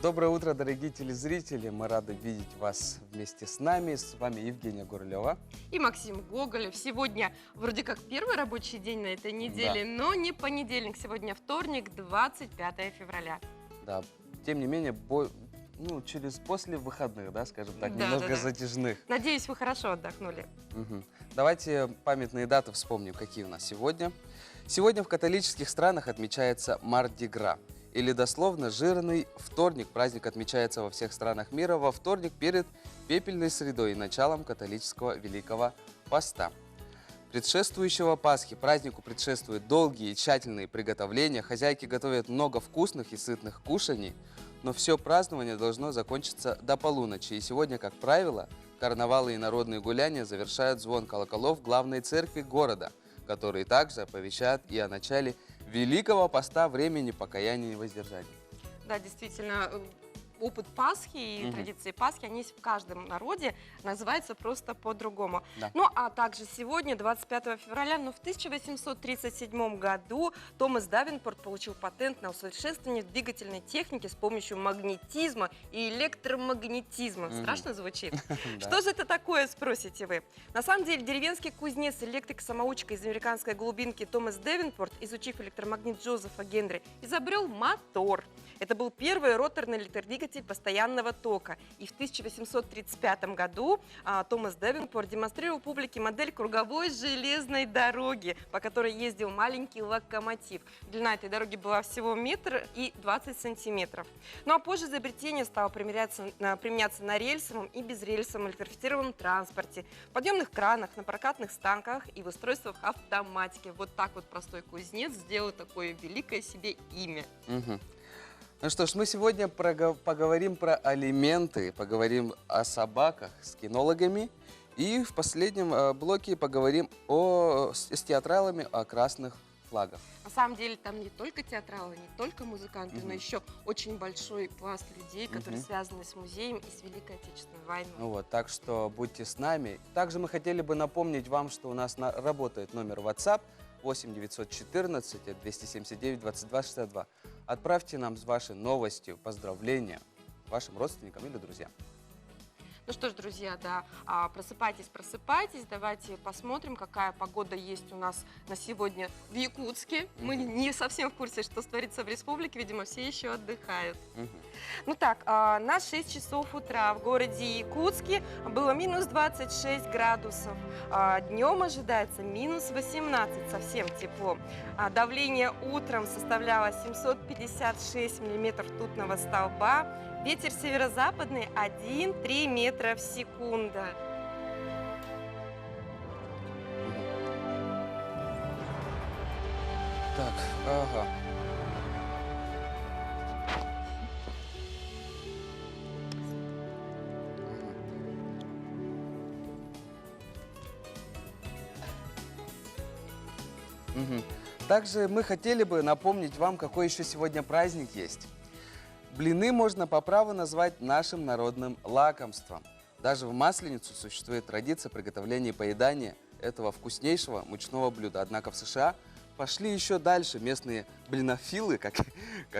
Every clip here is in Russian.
Доброе утро, дорогие телезрители! Мы рады видеть вас вместе с нами. С вами Евгения Гурлева. И Максим Гоголев. Сегодня вроде как первый рабочий день на этой неделе, но не понедельник. Сегодня вторник, 25 февраля. Да, тем не менее, после выходных, да, скажем так, Да, немного да. затяжных. Надеюсь, вы хорошо отдохнули. Давайте памятные даты вспомним, какие у нас сегодня. Сегодня в католических странах отмечается Марди-Гра, или дословно жирный вторник. Праздник отмечается во всех странах мира во вторник перед пепельной средой и началом католического Великого Поста. Предшествующего Пасхи празднику предшествуют долгие и тщательные приготовления. Хозяйки готовят много вкусных и сытных кушаний, но все празднование должно закончиться до полуночи. И сегодня, как правило, карнавалы и народные гуляния завершают звон колоколов главной церкви города, который также оповещает и о начале Великого Поста, времени покаяния и воздержания. Да, действительно, опыт Пасхи и традиции Пасхи, они есть в каждом народе, называются просто по-другому. Да. Ну, а также сегодня, 25 февраля, но в 1837 году Томас Давенпорт получил патент на усовершенствование двигательной техники с помощью магнетизма и электромагнетизма. Страшно звучит? Что же это такое, спросите вы? На самом деле, деревенский кузнец, электрик-самоучка из американской глубинки Томас Давенпорт, изучив электромагнит Джозефа Генри, изобрел мотор. Это был первый роторный электродвигатель постоянного тока. И в 1835 году Томас Давенпорт демонстрировал публике модель круговой железной дороги, по которой ездил маленький локомотив. Длина этой дороги была всего 1,20 метра. Ну а позже изобретение стало применяться на рельсовом и безрельсовом электрифицированном транспорте, в подъемных кранах, на прокатных станках и в устройствах автоматики. Вот так вот простой кузнец сделал такое великое себе имя. Ну что ж, мы сегодня поговорим про алименты, поговорим о собаках с кинологами. И в последнем блоке поговорим с театралами о красных флагах. На самом деле там не только театралы, не только музыканты, но еще очень большой пласт людей, которые связаны с музеем и с Великой Отечественной войной. Ну вот, так что будьте с нами. Также мы хотели бы напомнить вам, что у нас работает номер WhatsApp 8 914 279 22 62. Отправьте нам с вашей новостью поздравления вашим родственникам или друзьям. Ну что ж, друзья, да, просыпайтесь, давайте посмотрим, какая погода есть у нас на сегодня в Якутске. Мы не совсем в курсе, что творится в республике, видимо, все еще отдыхают. Ну так, на 6 часов утра в городе Якутске было минус 26 градусов, днем ожидается минус 18, совсем тепло. Давление утром составляло 756 миллиметров ртутного столба. Ветер северо-западный 1,3 метра в секунду. Так, ага. Также мы хотели бы напомнить вам, какой еще сегодня праздник есть. Блины можно по праву назвать нашим народным лакомством. Даже в Масленицу существует традиция приготовления и поедания этого вкуснейшего мучного блюда. Однако в США пошли еще дальше. Местные блинофилы, как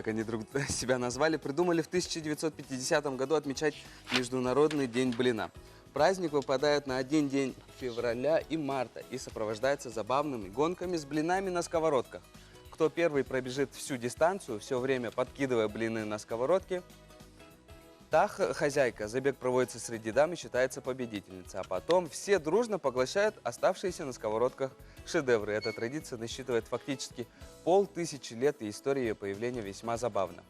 они друг себя назвали, придумали в 1950 году отмечать Международный день блина. Праздник выпадает на один день февраля и марта и сопровождается забавными гонками с блинами на сковородках. Кто первый пробежит всю дистанцию, все время подкидывая блины на сковородке, та хозяйка, забег проводится среди дам и считается победительницей. А потом все дружно поглощают оставшиеся на сковородках шедевры. Эта традиция насчитывает фактически 500 лет, и история ее появления весьма забавна.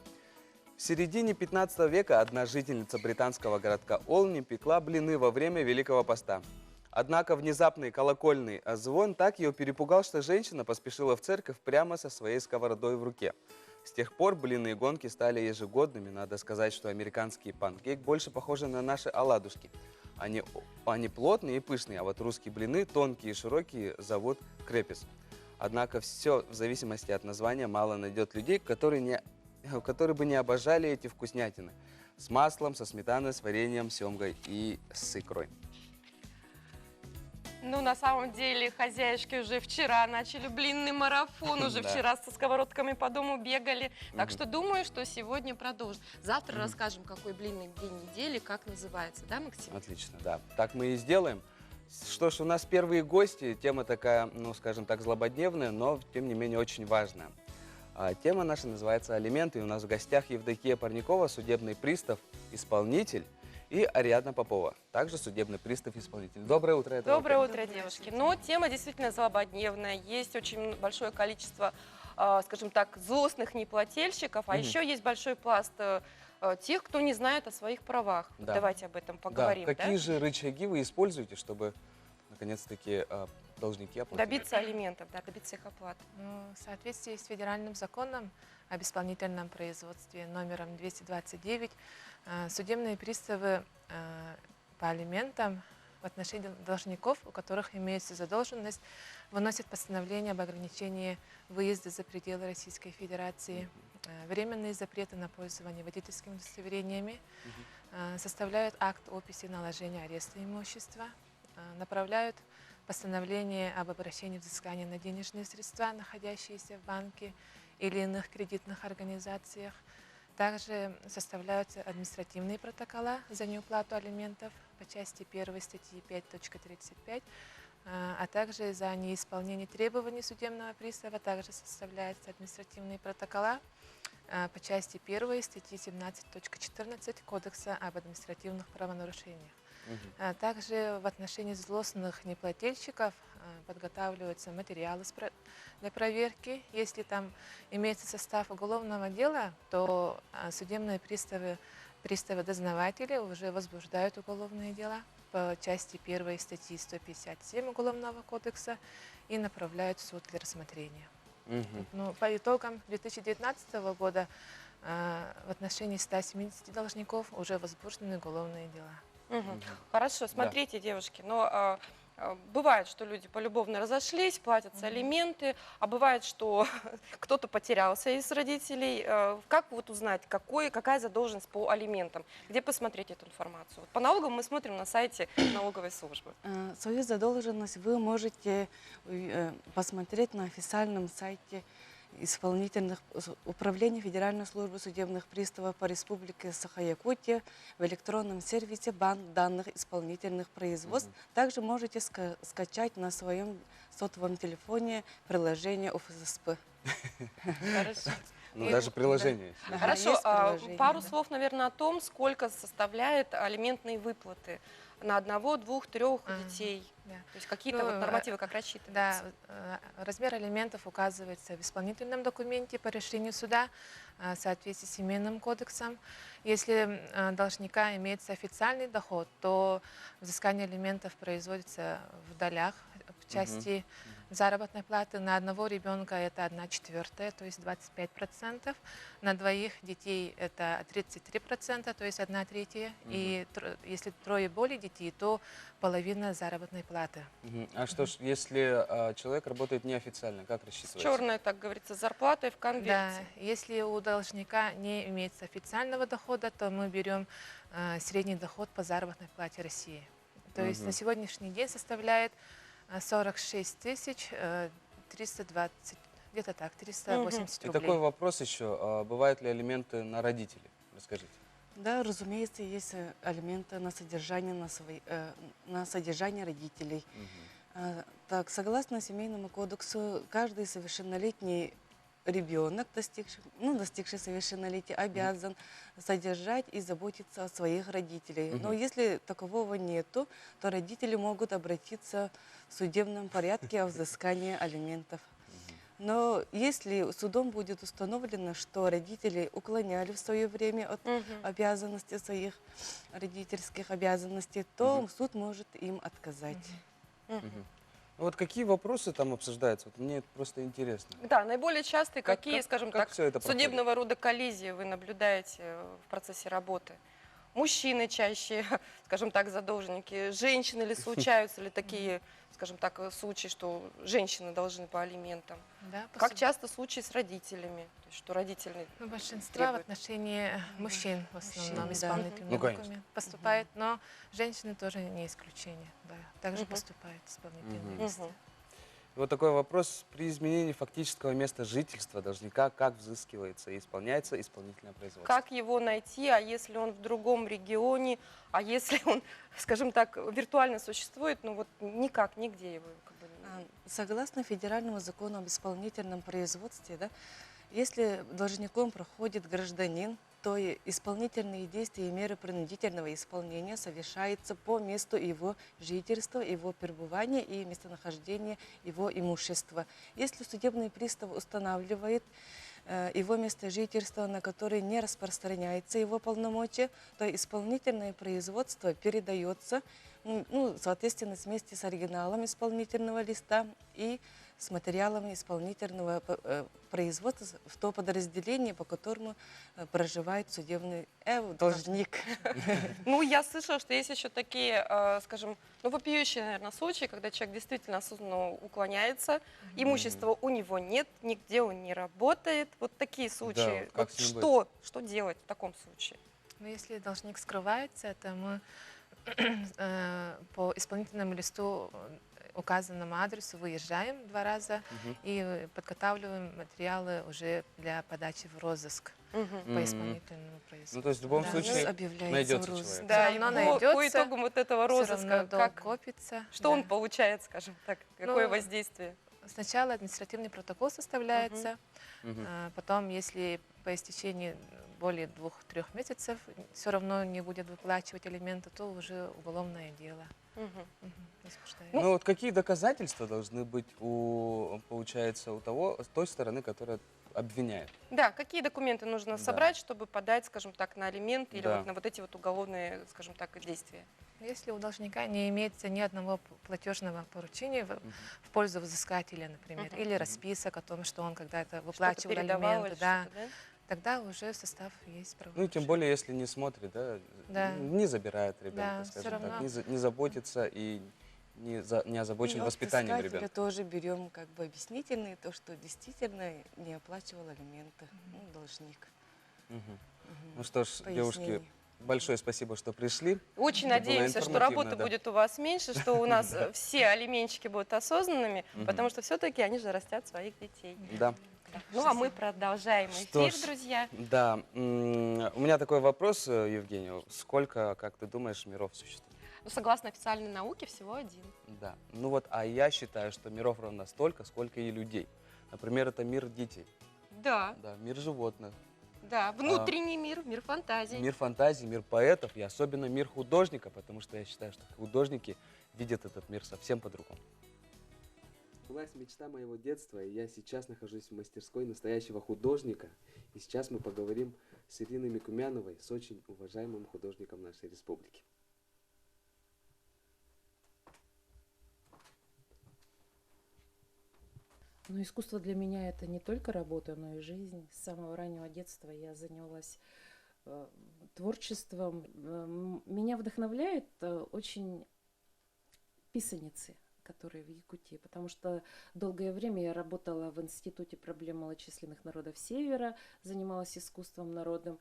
В середине 15 века одна жительница британского городка Олни пекла блины во время Великого Поста. Однако внезапный колокольный звон так ее перепугал, что женщина поспешила в церковь прямо со своей сковородой в руке. С тех пор блинные гонки стали ежегодными. Надо сказать, что американский панкейк больше похожи на наши оладушки. Они плотные и пышные, а вот русские блины тонкие и широкие зовут крепис. Однако все в зависимости от названия, мало найдет людей, которые бы не обожали эти вкуснятины. С маслом, со сметаной, с вареньем, семгой и с икрой. Ну, на самом деле, хозяюшки уже вчера начали блинный марафон, уже Да. вчера со сковородками по дому бегали. Так Мгм. что думаю, что сегодня продолжим. Завтра Мгм. расскажем, какой блинный день недели, как называется, да, Максим? Отлично, да. Так мы и сделаем. Что ж, у нас первые гости. Тема такая, ну, скажем так, злободневная, но, тем не менее, очень важная. Тема наша называется «Алименты». И у нас в гостях Евдокия Парникова, судебный пристав, исполнитель, и Ариадна Попова, также судебный пристав-исполнитель. Доброе утро. это Доброе во-первых. утро, девушки. Но тема действительно злободневная. Есть очень большое количество, скажем так, злостных неплательщиков, а Мгм. еще есть большой пласт тех, кто не знает о своих правах. Да. Давайте об этом Да, поговорим. какие да? же рычаги вы используете, чтобы, наконец-таки, должники оплатили? Добиться алиментов, да, добиться их оплаты. Ну, в соответствии с федеральным законом об исполнительном производстве номером 229, судебные приставы по алиментам в отношении должников, у которых имеется задолженность, выносят постановление об ограничении выезда за пределы Российской Федерации, временные запреты на пользование водительскими удостоверениями, составляют акт описи наложения ареста имущества, направляют постановление об обращении взыскания на денежные средства, находящиеся в банке или иных кредитных организациях. Также составляются административные протокола за неуплату алиментов по части 1 статьи 5.35, а также за неисполнение требований судебного пристава также составляются административные протокола по части 1 статьи 17.14 Кодекса об административных правонарушениях. Также в отношении злостных неплательщиков подготавливаются материалы для проверки. Если там имеется состав уголовного дела, то судебные приставы-дознаватели уже возбуждают уголовные дела по части 1 статьи 157 Уголовного кодекса и направляют в суд для рассмотрения. Мгм. Ну, по итогам 2019 года в отношении 170 должников уже возбуждены уголовные дела. Мгм. Хорошо, смотрите, девушки, но бывает, что люди полюбовно разошлись, платятся алименты, а бывает, что кто-то потерялся из родителей. Как вот узнать, какая задолженность по алиментам? Где посмотреть эту информацию? Вот по налогам мы смотрим на сайте налоговой службы. Свою задолженность вы можете посмотреть на официальном сайте Управления Федеральной службы судебных приставов по Республике Саха-Якутия в электронном сервисе «Банк данных исполнительных производств». Также можете скачать на своем сотовом телефоне приложение УФСП. Хорошо. Ну, И- даже приложение есть. Ага, Хорошо, есть приложение, пару да. слов, наверное, о том, сколько составляют алиментные выплаты на одного, двух, трех детей. Да. То есть какие-то вот Ну, нормативы как рассчитываются? Да, размер алиментов указывается в исполнительном документе по решению суда в соответствии с Семейным кодексом. Если должника имеется официальный доход, то взыскание алиментов производится в долях в части заработной платы. На одного ребенка это 1/4, то есть 25%. На двоих детей это 33%, то есть 1/3. И если трое более детей, то половина заработной платы. А что ж, если человек работает неофициально, как С рассчитывается? черной, так говорится, зарплатой в Да, конверте. если у должника не имеется официального дохода, то мы берем средний доход по заработной плате России. То есть на сегодняшний день составляет 46 320, где-то так, 380 И рублей. такой вопрос еще. Бывают ли алименты на родителей? Расскажите. Да, разумеется, есть алименты на содержание, на содержание родителей. Так, согласно Семейному кодексу, каждый совершеннолетний ребенок, достигший совершеннолетия, обязан содержать и заботиться о своих родителей. Но если такового нету, то родители могут обратиться в судебном порядке о взыскании алиментов. Но если судом будет установлено, что родители уклоняли в свое время от обязанностей своих родительских обязанностей, то суд может им отказать. Ну, вот какие вопросы там обсуждаются? Вот мне это просто интересно. Да, наиболее частые, Как- какие, как- скажем как так, всё это проходит? судебного рода коллизии вы наблюдаете в процессе работы мужчины чаще, скажем так, задолженники, женщины ли случаются ли такие, скажем так, случаи, что женщины должны по алиментам? Да, Как часто случаи с родителями, то есть, что родители Ну, большинство в требуют? отношении мужчин в основном Мужчин, да. исполнительными Ну, конечно. документы поступает, но женщины тоже не исключение. Да, также Мгм. поступают исполнительные Мгм. листы. Мгм. Вот такой вопрос. При изменении фактического места жительства должника как взыскивается и исполняется исполнительное производство? Как его найти, а если он в другом регионе, а если он, скажем так, виртуально существует, ну вот никак, нигде его как бы Согласно федеральному закону об исполнительном производстве, да, если должником проходит гражданин, то и исполнительные действия и меры принудительного исполнения совершаются по месту его жительства, его пребывания и местонахождения его имущества. Если судебный пристав устанавливает его место жительства, на которое не распространяется его полномочия, то исполнительное производство передается, соответственно, вместе с оригиналом исполнительного листа и с материалами исполнительного производства в то подразделение, по которому проживает судебный должник. Ну, я слышала, что есть еще такие, скажем, ну, вопиющие, наверное, случаи, когда человек действительно осознанно уклоняется, имущества у него нет, нигде он не работает. Вот такие случаи. как Вот с ним что делать в таком случае? Но если должник скрывается, то мы по исполнительному листу указанному адресу выезжаем 2 раза Мгм. и подготавливаем материалы уже для подачи в розыск Мгм. по Мгм. исполнительному производству. Ну, то есть в любом Да. случае Объявляется найдется в розыск. человек. Да, Всё и равно по найдется, итогам вот этого Всё равно розыска, долг как, копится. что он да. получает, скажем так, какое Ну, воздействие? Сначала административный протокол составляется, Мгм. потом, если по истечении более 2-3 месяцев все равно не будет выплачивать алименты, то уже уголовное дело Мгм. возбуждается. Ну вот какие доказательства должны быть получается, с той стороны, которая обвиняет? Да, какие документы нужно Да. собрать, чтобы подать, скажем так, на алименты или Да. вот на вот эти вот уголовные, скажем так, действия? Если у должника не имеется ни одного платежного поручения Мгм. в пользу взыскателя, например, Мгм. или расписок о том, что он когда-то Что-то выплачивал передавал алименты, или да, что-то, да? тогда уже состав есть Ну и тем правонарушения. более, если не смотрит, да, Да. не забирает ребенка, Да, всё скажем так, равно. не заботится и не озабочен И от воспитанием взыскателя ребенка. тоже берем как бы объяснительные, то, что действительно не оплачивал алименты, должник. Мгм. Мгм. Ну что ж, девушки, Пояснение. большое спасибо, что пришли. Очень Это было надеемся, что информативно, работы да. будет у вас меньше, что у нас все алименщики будут осознанными, Мгм. потому что все-таки они же растят своих детей. Да. Ну а мы продолжаем Что эфир, ж, друзья. Да, у меня такой вопрос, Евгений. Сколько, как ты думаешь, миров существует? Ну, согласно официальной науке, всего один. Да. Ну вот, а я считаю, что миров ровно столько, сколько и людей. Например, это мир детей, Да, да, мир животных, да. Внутренний мир, мир фантазий. мир фантазий, мир поэтов и особенно мир художника, потому что я считаю, что художники видят этот мир совсем по-другому. Сбылась мечта моего детства, и я сейчас нахожусь в мастерской настоящего художника. И сейчас мы поговорим с Ириной Микумяновой, с очень уважаемым художником нашей республики. Но искусство для меня это не только работа, но и жизнь. С самого раннего детства я занялась творчеством. Меня вдохновляет очень писаницы, которые в Якутии, потому что долгое время я работала в Институте проблем малочисленных народов Севера, занималась искусством народным.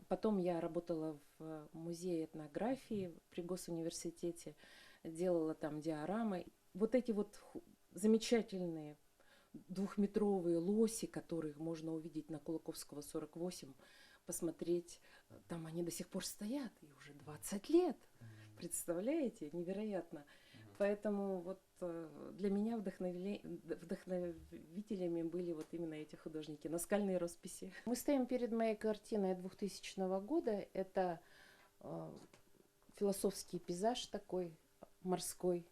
Потом я работала в музее этнографии при Госуниверситете, делала там диорамы. Вот эти вот замечательные 2-метровые лоси, которых можно увидеть на Кулаковского 48, посмотреть, там они до сих пор стоят, и уже 20 лет. Представляете? Невероятно. Поэтому вот для меня вдохновителями были вот именно эти художники, наскальные росписи. Мы стоим перед моей картиной 2000 года. Это философский пейзаж такой, морской.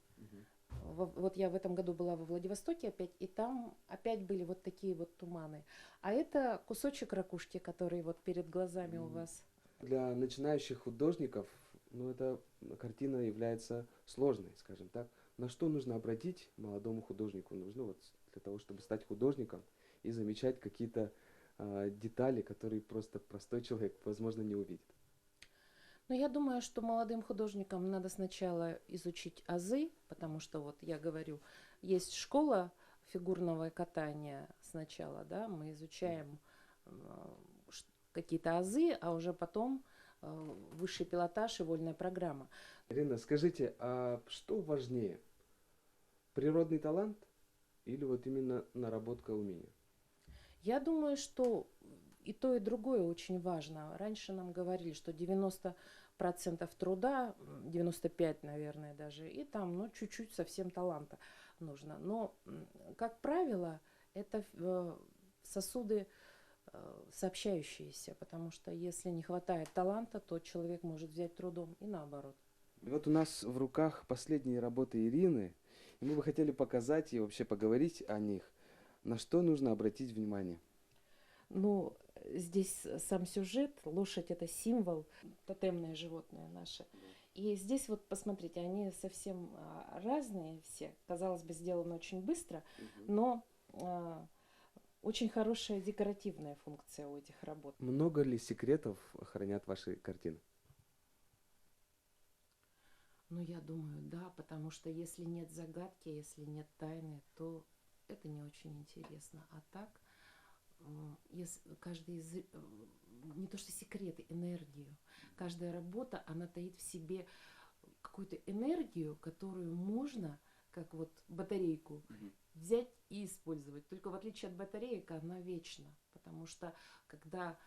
Вот я в этом году была во Владивостоке опять, и там опять были вот такие вот туманы. А это кусочек ракушки, который вот перед глазами у вас. Для начинающих художников, ну, эта картина является сложной, скажем так. На что нужно обратить молодому художнику? Нужно вот для того, чтобы стать художником и замечать какие-то детали, которые просто простой человек, возможно, не увидит. Но я думаю, что молодым художникам надо сначала изучить азы, потому что вот я говорю, есть школа фигурного катания сначала, да, мы изучаем какие-то азы, а уже потом высший пилотаж и вольная программа. Ирина, скажите, а что важнее? Природный талант или вот именно наработка умения? Я думаю, что и то, и другое очень важно. Раньше нам говорили, что 90% труда, 95%, наверное, даже, и там, ну, чуть-чуть совсем таланта нужно. Но, как правило, это сосуды сообщающиеся, потому что если не хватает таланта, то человек может взять трудом и наоборот. И вот у нас в руках последние работы Ирины, и мы бы хотели показать и вообще поговорить о них. На что нужно обратить внимание? Ну, здесь сам сюжет, лошадь — это символ, тотемное животное наше. И здесь вот, посмотрите, они совсем разные все. Казалось бы, сделано очень быстро, но очень хорошая декоративная функция у этих работ. Много ли секретов хранят ваши картины? Ну, я думаю, да, потому что если нет загадки, если нет тайны, то это не очень интересно. А так, если каждый из, не то что секреты, энергию. Каждая работа, она таит в себе какую-то энергию, которую можно, как вот батарейку, взять и использовать. Только в отличие от батареек, она вечна. Потому что, когда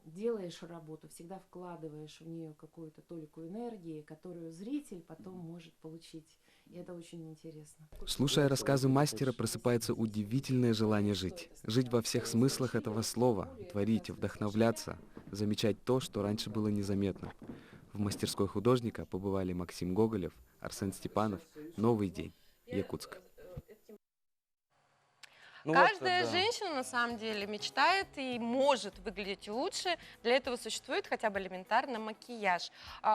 делаешь работу, всегда вкладываешь в нее какую-то толику энергии, которую зритель потом может получить. И это очень интересно. Слушая рассказы мастера, просыпается удивительное желание жить. Жить во всех смыслах этого слова, творить, вдохновляться, замечать то, что раньше было незаметно. В мастерской художника побывали Максим Гоголев, Арсен Степанов, Новый день, Якутск. Ну Каждая вот, да. женщина на самом деле мечтает и может выглядеть лучше. Для этого существует хотя бы элементарно макияж.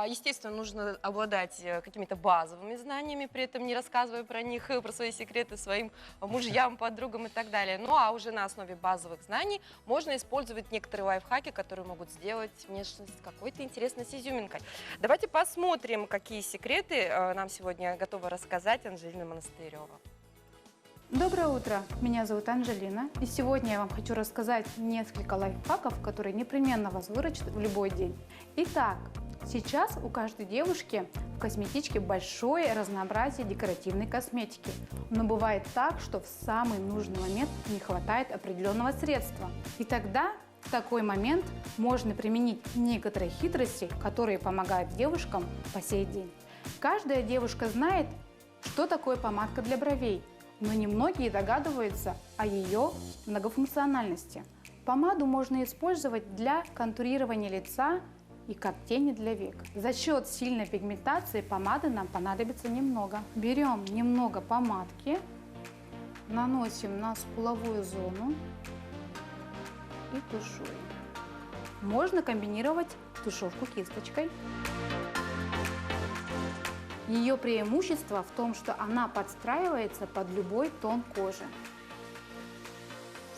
Естественно, нужно обладать какими-то базовыми знаниями, при этом не рассказывая про них, про свои секреты своим мужьям, подругам и так далее. Ну а уже на основе базовых знаний можно использовать некоторые лайфхаки, которые могут сделать внешность какой-то интересной с изюминкой. Давайте посмотрим, какие секреты нам сегодня готова рассказать Анжелина Монастырева. Доброе утро, меня зовут Анжелина, и сегодня я вам хочу рассказать несколько лайфхаков, которые непременно вас выручат в любой день. Итак, сейчас у каждой девушки в косметичке большое разнообразие декоративной косметики, но бывает так, что в самый нужный момент не хватает определенного средства. И тогда в такой момент можно применить некоторые хитрости, которые помогают девушкам по сей день. Каждая девушка знает, что такое помадка для бровей, но немногие догадываются о ее многофункциональности. Помаду можно использовать для контурирования лица и как тени для век. За счет сильной пигментации помады нам понадобится немного. Берем немного помадки, наносим на скуловую зону и тушуем. Можно комбинировать тушевку кисточкой. Ее преимущество в том, что она подстраивается под любой тон кожи.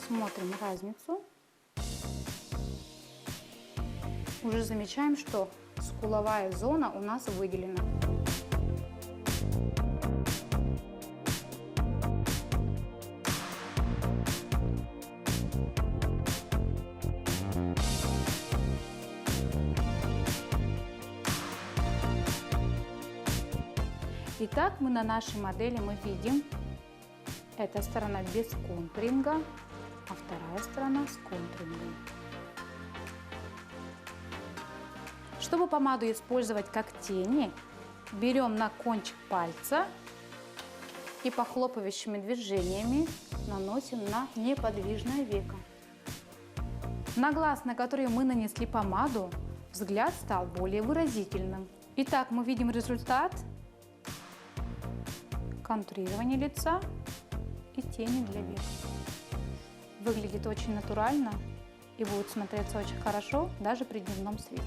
Смотрим разницу. Уже замечаем, что скуловая зона у нас выделена. Итак, мы на нашей модели мы видим, эта сторона без контуринга, а вторая сторона с контурингом. Чтобы помаду использовать как тени, берем на кончик пальца и похлопывающими движениями наносим на неподвижное веко. На глаз, на который мы нанесли помаду, взгляд стал более выразительным. Итак, мы видим результат. Контурирование лица и тени для век. Выглядит очень натурально и будет смотреться очень хорошо даже при дневном свете.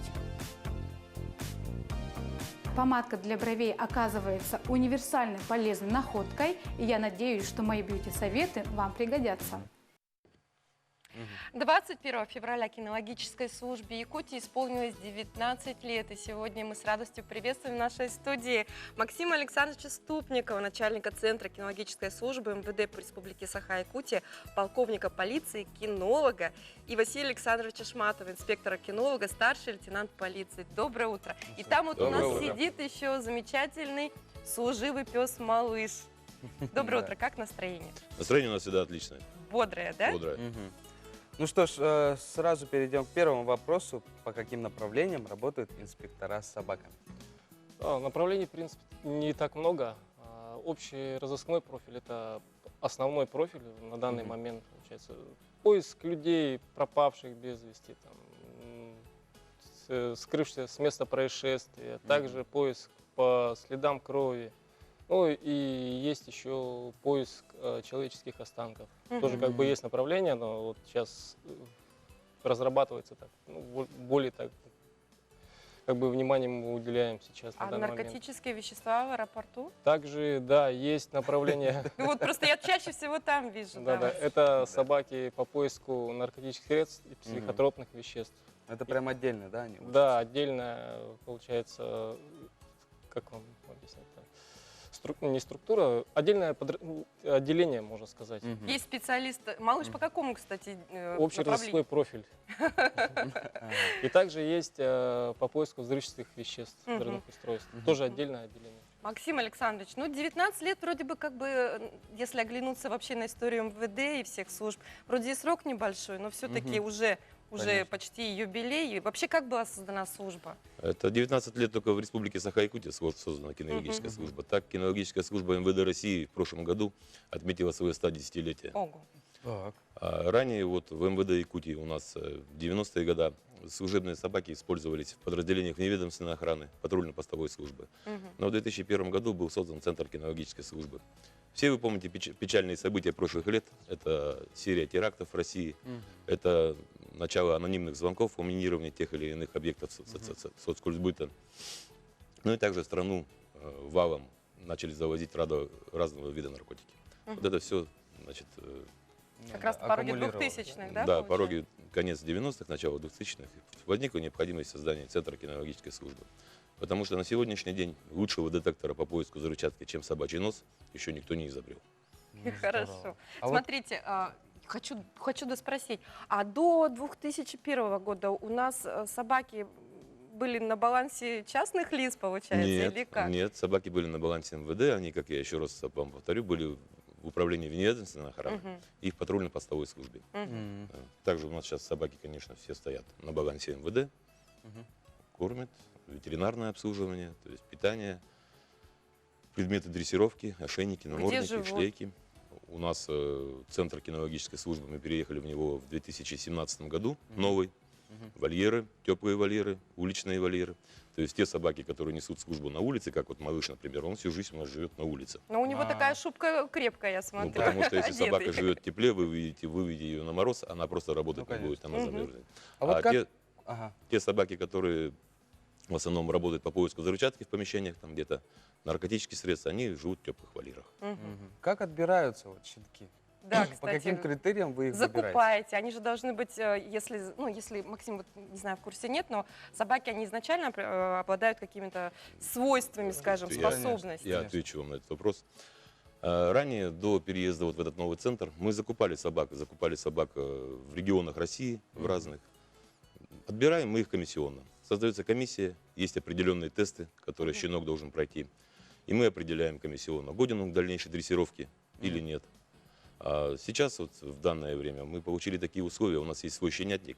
Помадка для бровей оказывается универсальной полезной находкой, и я надеюсь, что мои бьюти-советы вам пригодятся. 21 февраля кинологической службе Якутии исполнилось 19 лет, и сегодня мы с радостью приветствуем в нашей студии Максима Александровича Ступникова, начальника Центра кинологической службы МВД по Республике Саха-Якутия, полковника полиции, кинолога, и Василия Александровича Шматова, инспектора-кинолога, старший лейтенант полиции. Доброе утро. И там вот у Доброе нас утро. сидит еще замечательный служивый пес Малыш. Доброе утро, как настроение? Настроение у нас всегда отличное, Бодрое, да? бодрое. Ну что ж, сразу перейдем к первому вопросу. По каким направлениям работают инспектора с собаками? Направлений, в принципе, не так много. Общий разыскной профиль – это основной профиль на данный Мгм. момент, получается. Поиск людей, пропавших без вести, там, скрывшихся с места происшествия, также поиск по следам крови. Ну и есть еще поиск человеческих останков. Тоже как бы есть направление, но вот сейчас разрабатывается так, ну, более так, как бы внимание мы уделяем сейчас на А данный момент. наркотические вещества в аэропорту? Также, да, есть направление, Ну вот просто я чаще всего там вижу. да, да. это собаки по поиску наркотических средств и психотропных веществ. Это прям отдельно, да? они Да, отдельно, получается, как вам объяснить-то? Не структура, отдельное отделение, можно сказать. Мгм. Есть специалисты. Малыш по какому, кстати, Общий разыскной профиль. И также есть по поиску взрывчатых веществ, взрывных устройств. Тоже отдельное отделение. Максим Александрович, ну 19 лет вроде бы как бы, если оглянуться вообще на историю МВД и всех служб, вроде и срок небольшой, но все-таки уже Конечно. почти юбилей. И вообще как была создана служба? Это 19 лет только в Республике Саха-Якутия создана кинологическая служба. Так, кинологическая служба МВД России в прошлом году отметила свое 110-летие. Ого. Так. А ранее вот в МВД Якутии у нас в 90-е годы служебные собаки использовались в подразделениях вневедомственной охраны, патрульно-постовой службы. Но в 2001 году был создан Центр кинологической службы. Все вы помните печальные события прошлых лет. Это серия терактов в России, это начало анонимных звонков о минировании тех или иных объектов соцкультбыта. Ну и также в страну валом начали завозить разного вида наркотики. Вот это все, значит, Как раз Да, пороги аккумулировалось, 2000-х, да? да, получается? пороги конец 90-х, начало 2000-х, возникла необходимость создания Центра кинологической службы. Потому что на сегодняшний день лучшего детектора по поиску взрывчатки, чем собачий нос, еще никто не изобрел. Хорошо. А вот- Смотрите, хочу доспросить. А до 2001 года у нас собаки были на балансе частных лиц, получается, или как? Нет, собаки были на балансе МВД, они, как я еще раз вам повторю, были в управлении вневедомственной охраны и в патрульно-постовой службе. Мгм. Также у нас сейчас собаки, конечно, все стоят на балансе МВД, кормят, ветеринарное обслуживание, то есть питание, предметы дрессировки, ошейники, намордники, живут? шлейки. У нас Центр кинологической службы, мы переехали в него в 2017 году, новый. Вольеры, теплые вольеры, уличные вольеры. То есть те собаки, которые несут службу на улице, как вот Малыш, например, он всю жизнь у нас живет на улице. Но у него такая шубка крепкая, я Ну, смотрю. потому что если одетый. собака живет в тепле, вы выведете ее на мороз, она просто работать Ну, не будет, она замерзнет. А вот как... те, Ага. те собаки, которые в основном работают по поиску взрывчатки в помещениях, там где-то наркотические средства, они живут в теплых вольерах. Мгм. Как отбираются вот щенки? Да, По каким кстати, критериям вы их выбираете? закупаете. Они же должны быть, если Максим, вот, не знаю, в курсе нет, но собаки, они изначально обладают какими-то свойствами, скажем, Я- способностями. Я отвечу вам на этот вопрос. Ранее, до переезда вот в этот новый центр, мы закупали собак в регионах России, в разных. Отбираем мы их комиссионно. Создается комиссия, есть определенные тесты, которые щенок должен пройти. И мы определяем комиссионно, годен он к дальнейшей дрессировке или нет. А сейчас, вот в данное время, мы получили такие условия. У нас есть свой щенятник,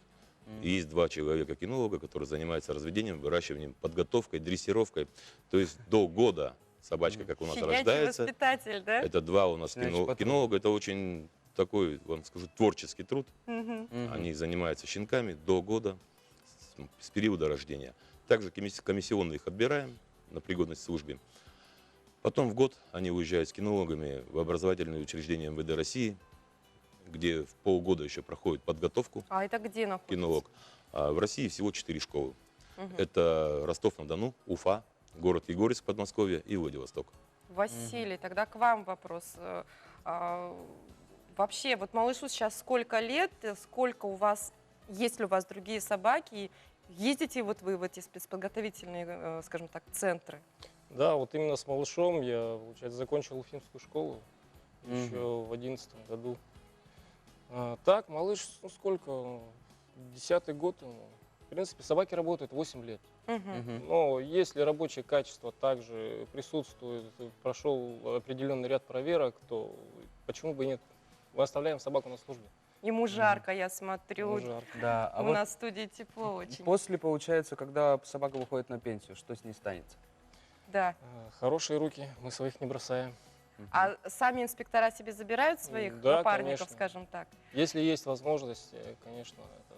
и есть 2 человека-кинолога, которые занимаются разведением, выращиванием, подготовкой, дрессировкой. То есть до года собачка, как у нас Щенячий рождается, воспитатель, да? это 2 у нас Щенячий патруль. кинолога. Это очень такой, вам скажу, творческий труд. Мгм. Они занимаются щенками до года, с периода рождения. Также комиссионно их отбираем на пригодность к службе. Потом в год они уезжают с кинологами в образовательные учреждения МВД России, где в полгода еще проходит подготовку А это где находится? кинолог. А в России всего 4 школы. Это Ростов-на-Дону, Уфа, город Егорьевск, Подмосковье и Владивосток. Василий, тогда к вам вопрос. вообще, вот малышу сейчас сколько лет, сколько у вас, есть ли у вас другие собаки, и ездите вот вы в эти спецподготовительные, скажем так, центры? Да, вот именно с малышом я, получается, закончил уфимскую школу Мгм. еще в 2011 году. Так, малыш, ну сколько, 10-й год ему. В принципе, собаки работают 8 лет. Мгм. Но если рабочее качество также присутствует, прошел определенный ряд проверок, то почему бы и нет? Мы оставляем собаку на службе. Ему жарко, я смотрю. Ему жарко. Да, а У вот нас в студии тепло очень. после, получается, когда собака выходит на пенсию, что с ней станется? Да. Хорошие руки, мы своих не бросаем. А сами инспектора себе забирают своих Да, напарников, конечно. скажем так? Если есть возможность, конечно, это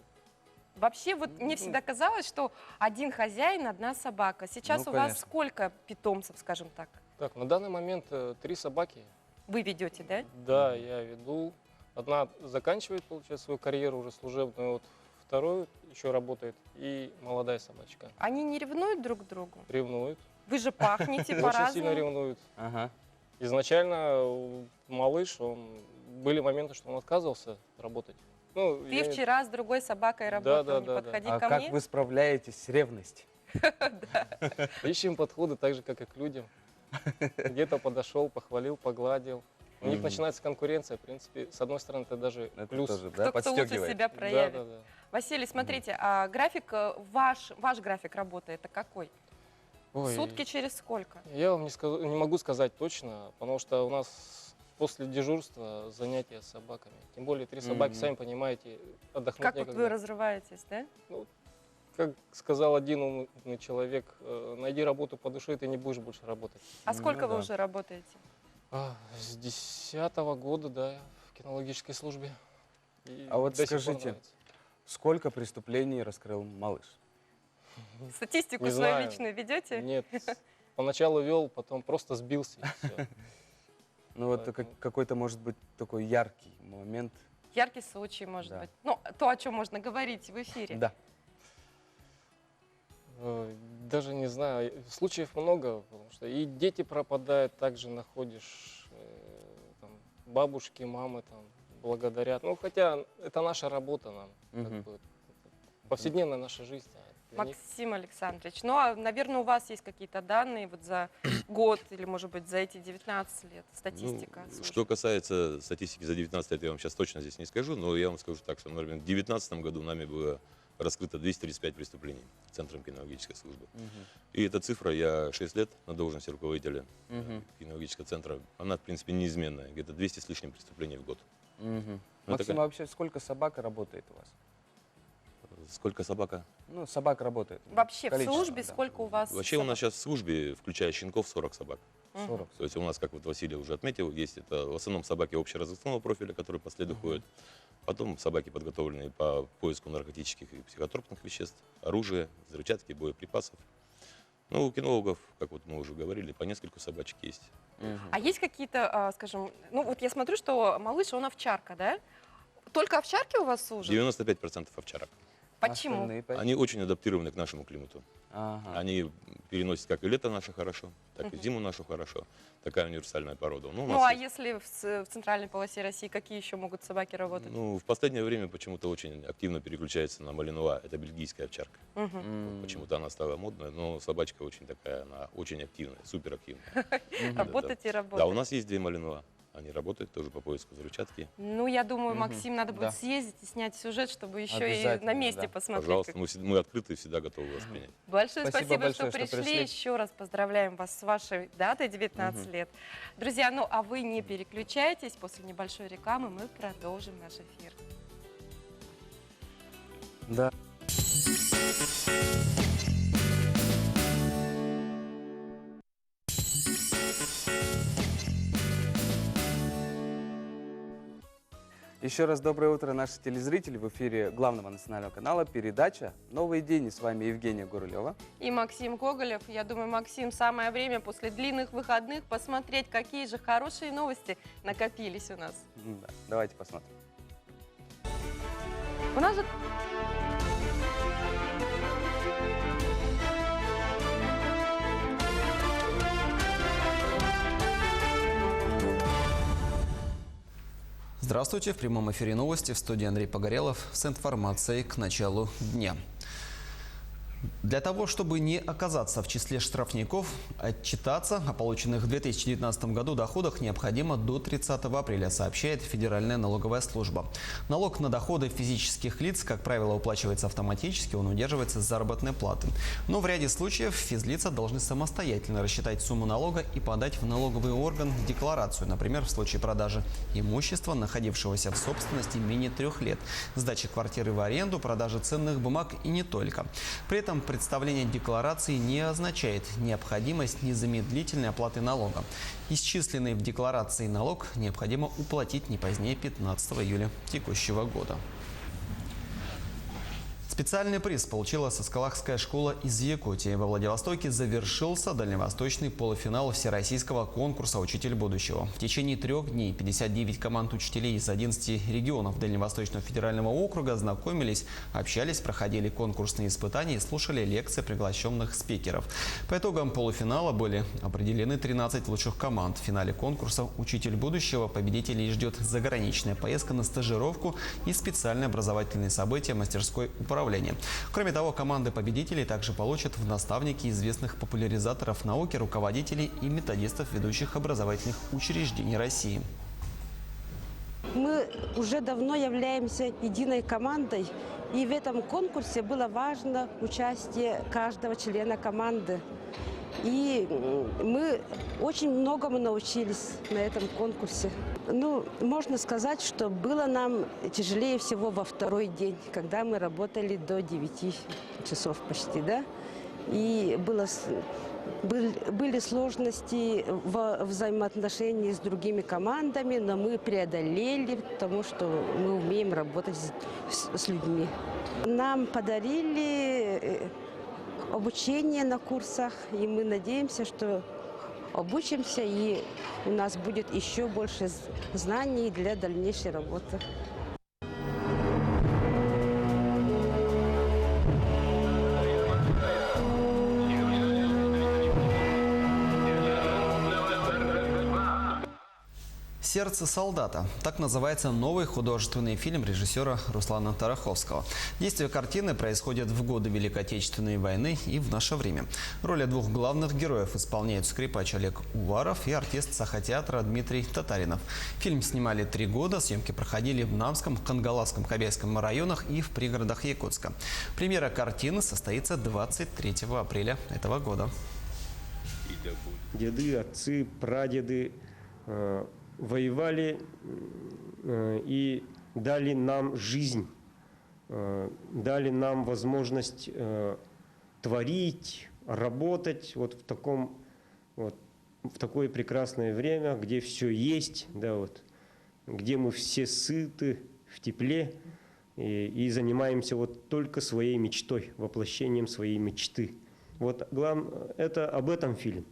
Вообще, вот мне всегда казалось, что один хозяин, одна собака. Сейчас Ну, у вас конечно. сколько питомцев, скажем так? так. На данный момент 3 собаки. Вы ведете, да? Да, я веду. Одна заканчивает, получается, свою карьеру уже служебную, вот второй еще работает, и молодая собачка. Они не ревнуют друг к другу? Ревнует. Вы же пахнете Очень сильно по-разному. ревнует. Ага. Изначально малыш, были моменты, что он отказывался работать. Ну, Ты вчера с другой собакой Да, работал, да, не да, да. подходи А ко как мне. вы справляетесь с ревностью? ищем подходы так же, как и к людям. Где-то подошел, похвалил, погладил. У них Мгм. начинается конкуренция. В принципе, с одной стороны, это даже Это плюс. тоже, да, Кто лучше подстегивает? себя Да, проявит. да, да. Василий, смотрите, а график, ваш график работы, это какой? Ой, Сутки через сколько? Я вам не могу сказать точно, потому что у нас после дежурства занятия с собаками. Тем более 3 собаки, Мгм. сами понимаете, отдохнуть Как вот некогда. вы разрываетесь, да? Как сказал один умный человек, найди работу по душе, и ты не будешь больше работать. А сколько вы да. уже работаете? С 10-го года, да, в кинологической службе. И А вот до сих пор скажите, нравится. сколько преступлений раскрыл малыш? Статистику Не свою знаю. личную ведете? Нет, поначалу вел, потом просто сбился, и всё. Ну вот Поэтому- какой-то, может быть, такой яркий момент. Яркий случай, может Да. быть. Ну, то, о чем можно говорить в эфире. Да. Даже не знаю, случаев много, потому что и дети пропадают, также находишь, там, бабушки, мамы там благодарят. Ну, хотя это наша работа нам, как Мгм. бы, повседневная наша жизнь. Для них Максим Александрович, ну, а, наверное, у вас есть какие-то данные вот за год или, может быть, за эти 19 лет, статистика? Ну, службы? что касается статистики за 19 лет, я вам сейчас точно здесь не скажу, но я вам скажу так, что, например, в 2019 году нами было раскрыто 235 преступлений Центром кинологической службы. Мгм. И эта цифра, я 6 лет на должности руководителя Мгм. кинологического центра, она, в принципе, неизменная, где-то 200 с лишним преступлений в год. Мгм. Ну, Максим, такая- а вообще сколько собак работает у вас? Сколько собака? Ну, собак работает. Вообще в Количество, службе да. сколько у вас? Вообще у собак? нас сейчас в службе, включая щенков, 40 собак. Мгм. 40. То есть у нас, как вот Василий уже отметил, есть это в основном собаки общеразыскного профиля, которые по следу ходят. Потом собаки, подготовленные по поиску наркотических и психотропных веществ, оружия, взрывчатки, боеприпасов. Ну, у кинологов, как вот мы уже говорили, по нескольку собачек есть. Мгм. А есть какие-то, скажем, ну вот я смотрю, что малыш, он овчарка, да? Только овчарки у вас служат? 95% овчарок. Почему? Остальные пять? Они очень адаптированы к нашему климату. Ага. Они переносят как и лето наше хорошо, так и зиму нашу хорошо. Такая универсальная порода. Ну, у Ну, нас а есть- если в центральной полосе России, какие еще могут собаки работать? Ну, в последнее время почему-то очень активно переключается на малинуа. Это бельгийская овчарка. Мгм. М. Почему-то она стала модная, но собачка очень такая, она очень активная, супер активная. Работать и Да, работать. у нас есть 2 малинуа. Они работают тоже по поиску взрывчатки. Ну, я думаю, Мгм. Максим, надо будет Да. съездить и снять сюжет, чтобы еще и Обязательно, на месте да. посмотреть. Пожалуйста, мы открыты и всегда готовы вас принять. Большое Спасибо спасибо, большое, что что пришли. пришли. Еще раз поздравляем вас с вашей датой 19 лет. Друзья, ну а вы не переключайтесь. После небольшой рекламы мы продолжим наш эфир. Да. Еще раз доброе утро, наши телезрители. В эфире главного национального канала передача «Новый день». И с вами Евгения Гурулева. И Максим Гоголев. Я думаю, Максим, самое время после длинных выходных посмотреть, какие же хорошие новости накопились у нас. Да, давайте посмотрим. У нас же Здравствуйте, в прямом эфире новости, в студии Андрей Погорелов с информацией к началу дня. Для того, чтобы не оказаться в числе штрафников, отчитаться о полученных в 2019 году доходах необходимо до 30 апреля, сообщает Федеральная налоговая служба. Налог на доходы физических лиц, как правило, уплачивается автоматически, он удерживается с заработной платы. Но в ряде случаев физлица должны самостоятельно рассчитать сумму налога и подать в налоговый орган декларацию, например, в случае продажи имущества, находившегося в собственности менее 3 лет, сдачи квартиры в аренду, продажи ценных бумаг и не только. При этом представление декларации не означает необходимость незамедлительной оплаты налога. Исчисленный в декларации налог необходимо уплатить не позднее 15 июля текущего года. Специальный приз получила Саскалахская школа из Якутии. Во Владивостоке завершился дальневосточный полуфинал всероссийского конкурса «Учитель будущего». В течение 3 дней 59 команд учителей из 11 регионов Дальневосточного федерального округа знакомились, общались, проходили конкурсные испытания и слушали лекции приглашенных спикеров. По итогам полуфинала были определены 13 лучших команд. В финале конкурса «Учитель будущего» победителей ждет заграничная поездка на стажировку и специальные образовательные события мастерской управления. Кроме того, команды победителей также получат в наставники известных популяризаторов науки, руководителей и методистов ведущих образовательных учреждений России. Мы уже давно являемся единой командой, и в этом конкурсе было важно участие каждого члена команды. И мы очень многому научились на этом конкурсе. Ну, можно сказать, что было нам тяжелее всего во 2-й день, когда мы работали до 9 часов почти, да? И были сложности в взаимоотношении с другими командами, но мы преодолели, потому что мы умеем работать с людьми. Нам подарили обучение на курсах, и мы надеемся, что обучимся, и у нас будет еще больше знаний для дальнейшей работы. «Сердце солдата» – так называется новый художественный фильм режиссера Руслана Тараховского. Действие картины происходит в годы Великой Отечественной войны и в наше время. Роли 2 главных героев исполняют скрипач Олег Уваров и артист Сахатеатра Дмитрий Татаринов. Фильм снимали 3 года, съемки проходили в Намском, Кангаласском, Кобяйском районах и в пригородах Якутска. Премьера картины состоится 23 апреля этого года. Деды, отцы, прадеды воевали и дали нам жизнь, дали нам возможность творить, работать вот в такое прекрасное время, где все есть, да, вот, где мы все сыты, в тепле и занимаемся вот только своей мечтой, воплощением своей мечты. Вот главное, это об этом фильм.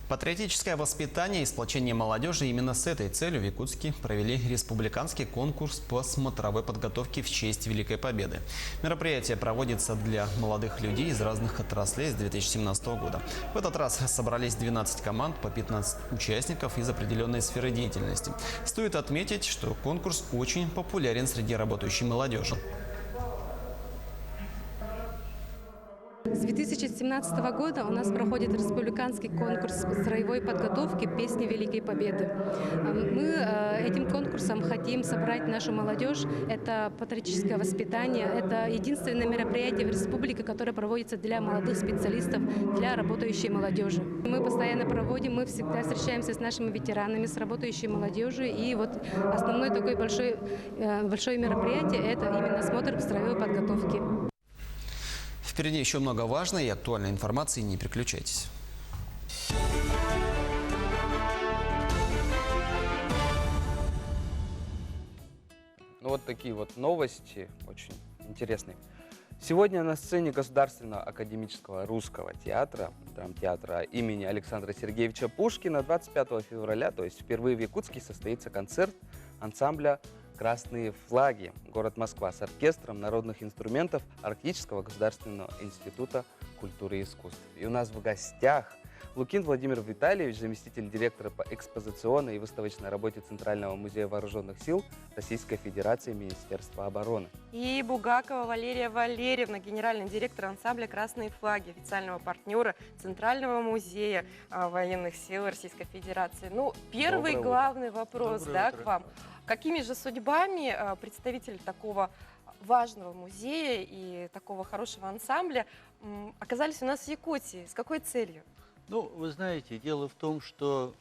Патриотическое воспитание и сплочение молодежи. Именно с этой целью в Якутске провели республиканский конкурс по смотровой подготовке в честь Великой Победы. Мероприятие проводится для молодых людей из разных отраслей с 2017 года. В этот раз собрались 12 команд по 15 участников из определенной сферы деятельности. Стоит отметить, что конкурс очень популярен среди работающей молодежи. С 2017 года у нас проходит республиканский конкурс строевой подготовки «Песни Великой Победы». Мы этим конкурсом хотим собрать нашу молодежь. Это патриотическое воспитание. Это единственное мероприятие в республике, которое проводится для молодых специалистов, для работающей молодежи. Мы постоянно проводим, мы всегда встречаемся с нашими ветеранами, с работающей молодежью. И вот основное такое большое мероприятие – это именно смотр строевой подготовки. Впереди еще много важной и актуальной информации. Не переключайтесь. Ну, вот такие вот новости, очень интересные. Сегодня на сцене Государственного академического русского театра, драмтеатра имени Александра Сергеевича Пушкина 25 февраля, то есть впервые в Якутске, состоится концерт ансамбля «Красные флаги», город Москва, с оркестром народных инструментов Арктического государственного института культуры и искусств. И у нас в гостях Лукин Владимир Витальевич, заместитель директора по экспозиционной и выставочной работе Центрального музея вооруженных сил Российской Федерации Министерства обороны. И Бугакова Валерия Валерьевна, генеральный директор ансамбля «Красные флаги», официального партнера Центрального музея военных сил Российской Федерации. Ну, первый Доброе главный вопрос, Доброе да, утро. к вам. Какими же судьбами представители такого важного музея и такого хорошего ансамбля оказались у нас в Якутии? С какой целью? Ну, вы знаете, дело в том, что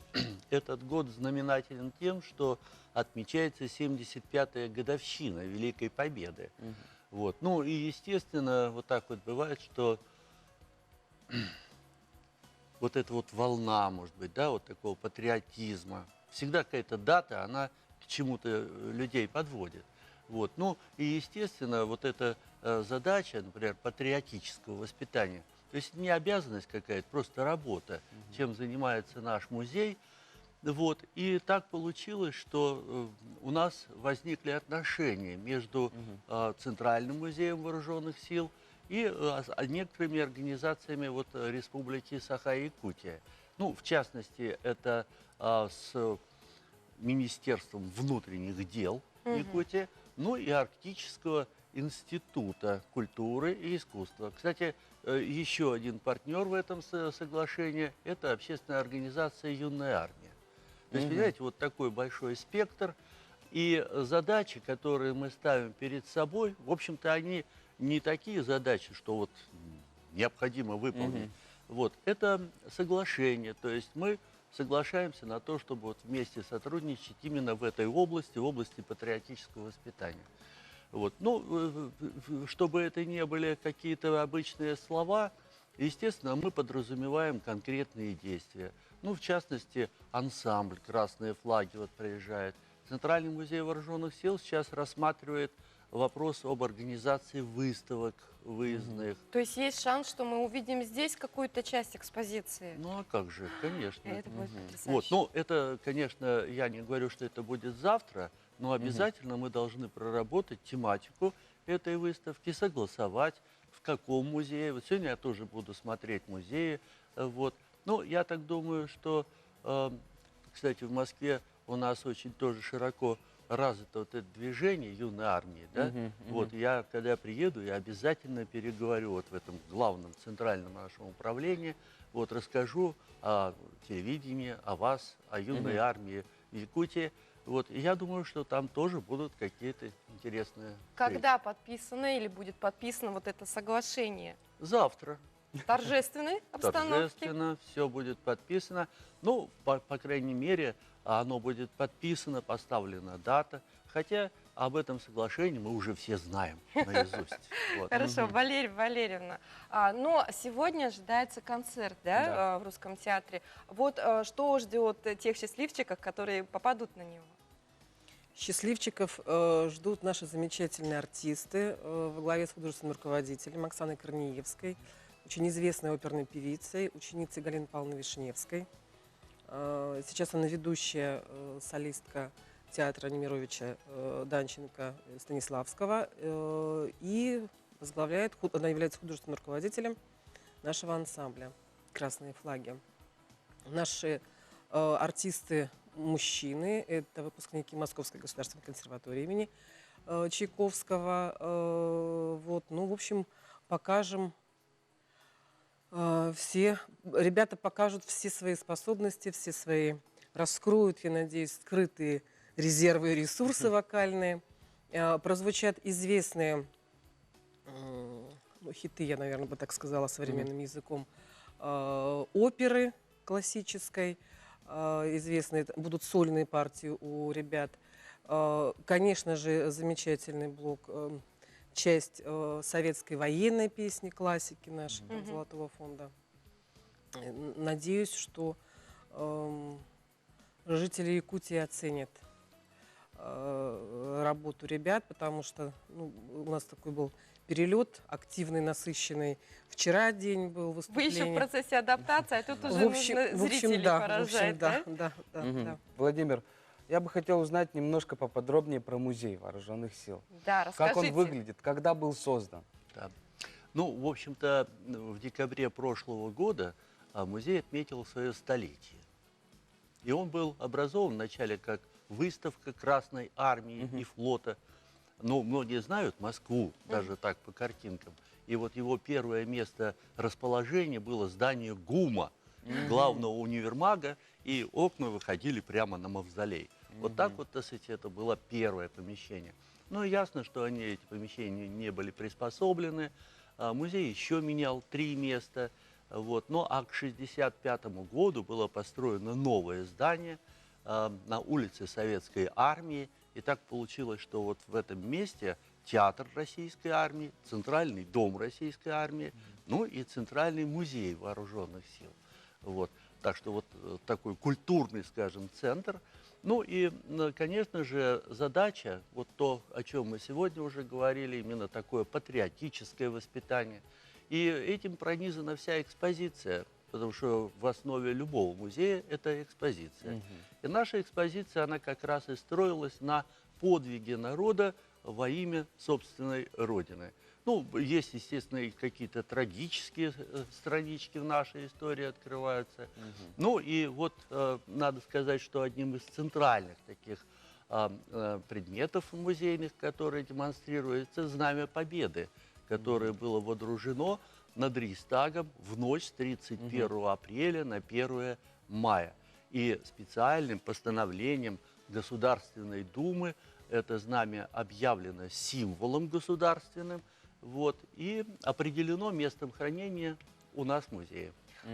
этот год знаменателен тем, что отмечается 75-я годовщина Великой Победы. Вот. Ну и, естественно, вот так вот бывает, что вот эта вот волна, может быть, да, вот такого патриотизма, всегда какая-то дата, она к чему-то людей подводит. Вот. Ну и, естественно, вот эта задача, например, патриотического воспитания, то есть не обязанность какая-то, просто работа, чем занимается наш музей. Вот. И так получилось, что у нас возникли отношения между Центральным музеем вооруженных сил и некоторыми организациями вот, Республики Саха-Якутия. Ну, в частности, это с Министерством внутренних дел Якутии, ну и Арктического института культуры и искусства. Кстати, еще один партнер в этом соглашении – это общественная организация «Юная армия». То есть, понимаете, вот такой большой спектр. И задачи, которые мы ставим перед собой, в общем-то, они не такие задачи, что вот необходимо выполнить. Вот. Это соглашение, то есть мы соглашаемся на то, чтобы вот вместе сотрудничать именно в этой области, в области патриотического воспитания. Вот. Ну, чтобы это не были какие-то обычные слова, естественно, мы подразумеваем конкретные действия. Ну, в частности, ансамбль «Красные флаги» вот приезжает. Центральный музей вооруженных сил сейчас рассматривает вопрос об организации выставок выездных. То есть есть шанс, что мы увидим здесь какую-то часть экспозиции? Ну, а как же, конечно. Это будет потрясающе. Вот, ну, это, конечно, я не говорю, что это будет завтра, но обязательно мы должны проработать тематику этой выставки, согласовать, в каком музее. Вот сегодня я тоже буду смотреть музеи. Вот. Ну, я так думаю, что, кстати, в Москве у нас очень тоже широко развито вот это движение юной армии, да? Вот я, когда приеду, я обязательно переговорю вот в этом главном центральном нашем управлении, вот расскажу о телевидении, о вас, о юной армии Якутии. Вот, и я думаю, что там тоже будут какие-то интересные Когда подписано или будет подписано вот это соглашение? Завтра. Торжественной обстановке? Торжественно, все будет подписано. Ну, по крайней мере, оно будет подписано, поставлена дата. Хотя об этом соглашении мы уже все знаем наизусть. Вот. Хорошо, Валерия Валерьевна. Но сегодня ожидается концерт, да, в Русском театре. Вот что ждет тех счастливчиков, которые попадут на него? Счастливчиков ждут наши замечательные артисты во главе с художественным руководителем Оксаной Корнеевской, очень известной оперной певицей, ученицей Галины Павловны Вишневской. Сейчас она ведущая солистка театра Немировича Данченко Станиславского и возглавляет, она является художественным руководителем нашего ансамбля «Красные флаги». Наши артисты мужчины, это выпускники Московской государственной консерватории имени Чайковского. Вот, ну, в общем, покажем все, ребята покажут все свои способности, все свои, раскроют, я надеюсь, скрытые резервы и ресурсы вокальные. Прозвучат известные хиты, я, наверное, бы так сказала современным языком, оперы классической, известные, будут сольные партии у ребят. Конечно же, замечательный блок, часть советской военной песни, классики нашей, Золотого фонда. Надеюсь, что жители Якутии оценят работу ребят, потому что у нас такой был перелет активный, насыщенный. Вчера день был выступление. Вы еще в процессе адаптации, а тут уже нужно зрителей поражать, да? Владимир, я бы хотел узнать немножко поподробнее про музей вооруженных сил. Да, расскажите. Как он выглядит, когда был создан? Да. Ну, в общем-то, в декабре прошлого года музей отметил свое столетие. И он был образован вначале как выставка Красной Армии и флота. Но многие знают Москву, даже так по картинкам. И вот его первое место расположения было здание ГУМа, главного универмага, и окна выходили прямо на мавзолей. Вот так вот, так сказать, это было первое помещение. Ну, ясно, что эти помещения не были приспособлены. Музей еще менял 3 места. Вот. Ну, а к 1965 году было построено новое здание на улице Советской Армии. И так получилось, что вот в этом месте театр Российской Армии, Центральный дом Российской Армии, ну и Центральный музей вооруженных сил. Вот. Так что вот такой культурный, скажем, центр. Ну и, конечно же, задача, вот то, о чем мы сегодня уже говорили, именно такое патриотическое воспитание. И этим пронизана вся экспозиция, потому что в основе любого музея это экспозиция. И наша экспозиция, она как раз и строилась на подвиге народа во имя собственной Родины. Ну, есть, естественно, и какие-то трагические странички в нашей истории открываются. Ну, и вот надо сказать, что одним из центральных таких предметов музейных, которые демонстрируется, Знамя Победы, которое было водружено над Рейхстагом в ночь с 31 апреля на 1 мая. И специальным постановлением Государственной Думы это знамя объявлено символом государственным, вот, и определено местом хранения у нас в музее.